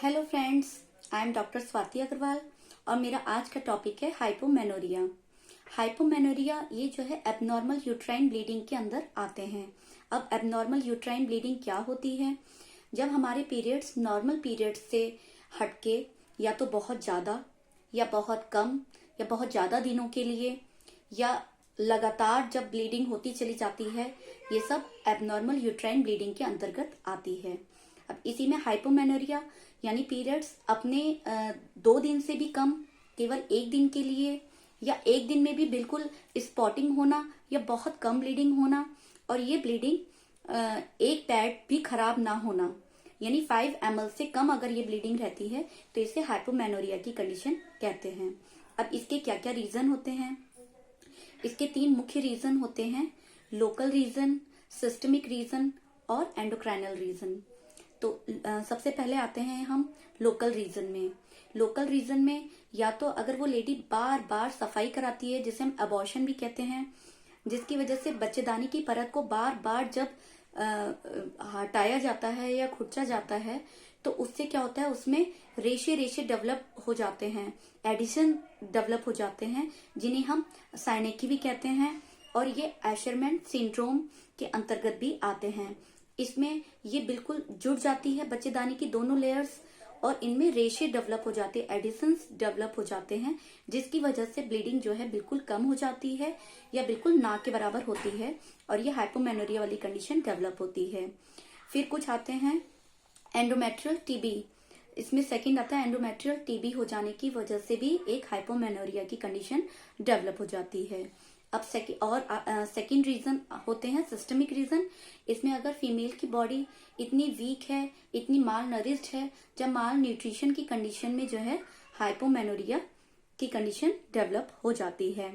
Hello friends, I am doctor Swati Agarwal और मेरा आज का टॉपिक है हाइपोमेनोरिया। हाइपोमेनोरिया ये जो है एबनॉर्मल यूट्राइन ब्लीडिंग के अंदर आते हैं। अब एबनॉर्मल यूट्राइन ब्लीडिंग क्या होती है? जब हमारे पीरियड्स नॉर्मल पीरियड्स से हटके या तो बहुत ज्यादा या बहुत कम या बहुत ज्यादा दिनों के लिए या लगातार जब ब्लीडिंग होती चली जाती है, ये सब एबनॉर्मल यूट्राइन ब्लीडिंग के अंतर्गत आती है। अब इसी में हाइपोमेनोरिया यानी पीरियड्स अपने 2 दिन से भी कम, केवल 1 दिन के लिए या 1 दिन में भी बिल्कुल स्पॉटिंग होना या बहुत कम ब्लीडिंग होना, और ये ब्लीडिंग एक पैड भी खराब ना होना, यानी 5 ml से कम अगर ये ब्लीडिंग रहती है तो इसे हाइपोमेनोरिया की कंडीशन कहते हैं। अब इसके क्या क्या रीजन होते हैं? इसके 3 मुख्य रीजन होते हैं: लोकल रीजन, सिस्टमिक रीजन और एंडोक्राइनल रीजन। तो सबसे पहले आते हैं हम लोकल रीजन में। लोकल रीजन में या तो अगर वो लेडी बार बार सफाई कराती है, जिसे हम अबॉर्शन भी कहते हैं, जिसकी वजह से बच्चेदानी की परत को बार बार जब हटाया जाता है या खुरचा जाता है तो उससे क्या होता है, उसमें रेशे रेशे डेवलप हो जाते हैं, एडिशन डेवलप हो जाते हैं, जिन्हें हम साइनेकी भी कहते हैं, और ये एशरमैन सिंड्रोम के अंतर्गत भी आते हैं। इसमें ये बिल्कुल जुड़ जाती है बच्चेदानी की दोनों लेयर्स और इनमें रेशे डेवलप हो जाते हैं, एडिशंस डेवलप हो जाते हैं, जिसकी वजह से ब्लीडिंग जो है बिल्कुल कम हो जाती है या बिल्कुल ना के बराबर होती है और ये हाइपोमेनोरिया वाली कंडीशन डेवलप होती है। फिर कुछ आते हैं एंडोमेट्रियल टीबी। इसमें सेकंड आता है एंडोमेट्रियल टीबी हो जाने की वजह से भी एक हाइपोमेनोरिया की कंडीशन डेवलप हो जाती है। अब सेकंड रीजन होते हैं सिस्टमिक रीजन। इसमें अगर फीमेल की बॉडी इतनी वीक है, इतनी माल नरिश्ड है, जब माल न्यूट्रिशन की कंडीशन में जो है हाइपोमेनोरिया की कंडीशन डेवलप हो जाती है।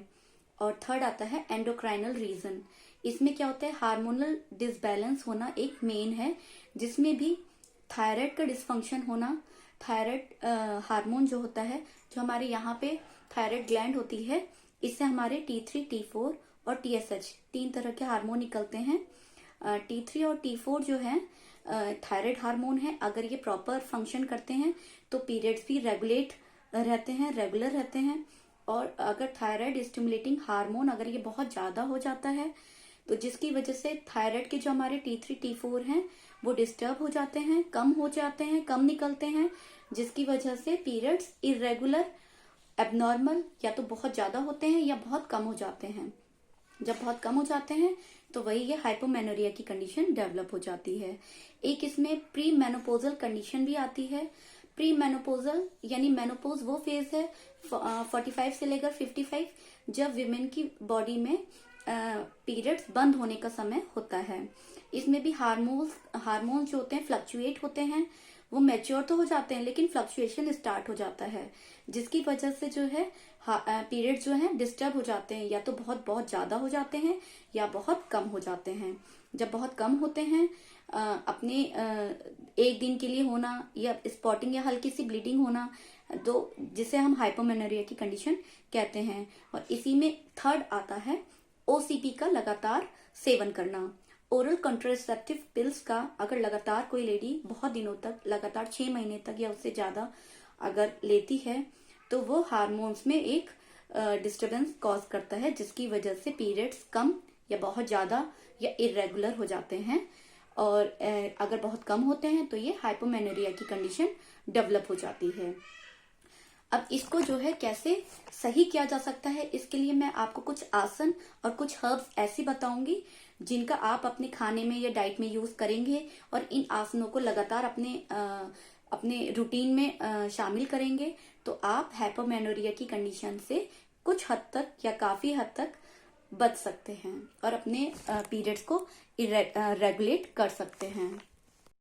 और थर्ड आता है एंडोक्राइनल रीजन। इसमें क्या होता है, हार्मोनल डिसबैलेंस होना एक मेन है, जिसमें भी थायराइड का डिसफंक्शन होना। थायराइड हार्मोन जो होता है, जो हमारे यहाँ पे थायराइड ग्लैंड होती है, इससे हमारे T3, T4 और TSH 3 तरह के हार्मोन निकलते हैं। T3 और T4 जो है थायराइड हार्मोन है। अगर ये प्रॉपर फंक्शन करते हैं तो पीरियड्स भी रेगुलेट रहते हैं, रेगुलर रहते हैं। और अगर थायराइड स्टिमुलेटिंग हार्मोन अगर ये बहुत ज्यादा हो जाता है तो जिसकी वजह से थायराइड के जो हमारे T3, T4 हैं वो डिस्टर्ब हो जाते हैं, कम हो जाते हैं, कम निकलते हैं, जिसकी वजह से पीरियड्स इरेगुलर, एबनॉर्मल या तो बहुत ज्यादा होते हैं या बहुत कम हो जाते हैं। जब बहुत कम हो जाते हैं तो वही ये हाइपोमेनोरिया की कंडीशन डेवलप हो जाती है। एक इसमें प्री मेनोपोजल कंडीशन भी आती है। प्री मेनोपोजल यानी मेनोपोज वो फेज है 45 से लेकर 55 जब विमेन की बॉडी में पीरियड्स बंद होने का समय होता है। इसमें भी हार्मोन्स जो होते हैं फ्लक्चुएट होते हैं, वो मैच्योर तो हो जाते हैं लेकिन फ्लक्चुएशन स्टार्ट हो जाता है, जिसकी वजह से जो है पीरियड जो है डिस्टर्ब हो जाते हैं, या तो बहुत बहुत ज्यादा हो जाते हैं या बहुत कम हो जाते हैं। जब बहुत कम होते हैं अपने 1 दिन के लिए होना या स्पॉटिंग या हल्की सी ब्लीडिंग होना, तो जिसे हम हाइपोमेनोरिया की कंडीशन कहते हैं। और इसी में थर्ड आता है OCP का लगातार सेवन करना। ओरल कॉन्ट्रासेप्टिव पिल्स का अगर लगातार कोई लेडी बहुत दिनों तक, लगातार 6 महीने तक या उससे ज्यादा अगर लेती है तो वो हार्मोन्स में एक डिस्टरबेंस कॉज करता है, जिसकी वजह से पीरियड्स कम या बहुत ज्यादा या इरेगुलर हो जाते हैं। और अगर बहुत कम होते हैं तो ये हाइपोमेनोरिया की कंडीशन डेवलप हो जाती है। अब इसको जो है कैसे सही किया जा सकता है, इसके लिए मैं आपको कुछ आसन और कुछ हर्ब्स ऐसी बताऊंगी जिनका आप अपने खाने में या डाइट में यूज करेंगे और इन आसनों को लगातार अपने रूटीन में शामिल करेंगे तो आप हाइपोमेनोरिया की कंडीशन से कुछ हद तक या काफी हद तक बच सकते हैं और अपने पीरियड्स को रेगुलेट कर सकते हैं।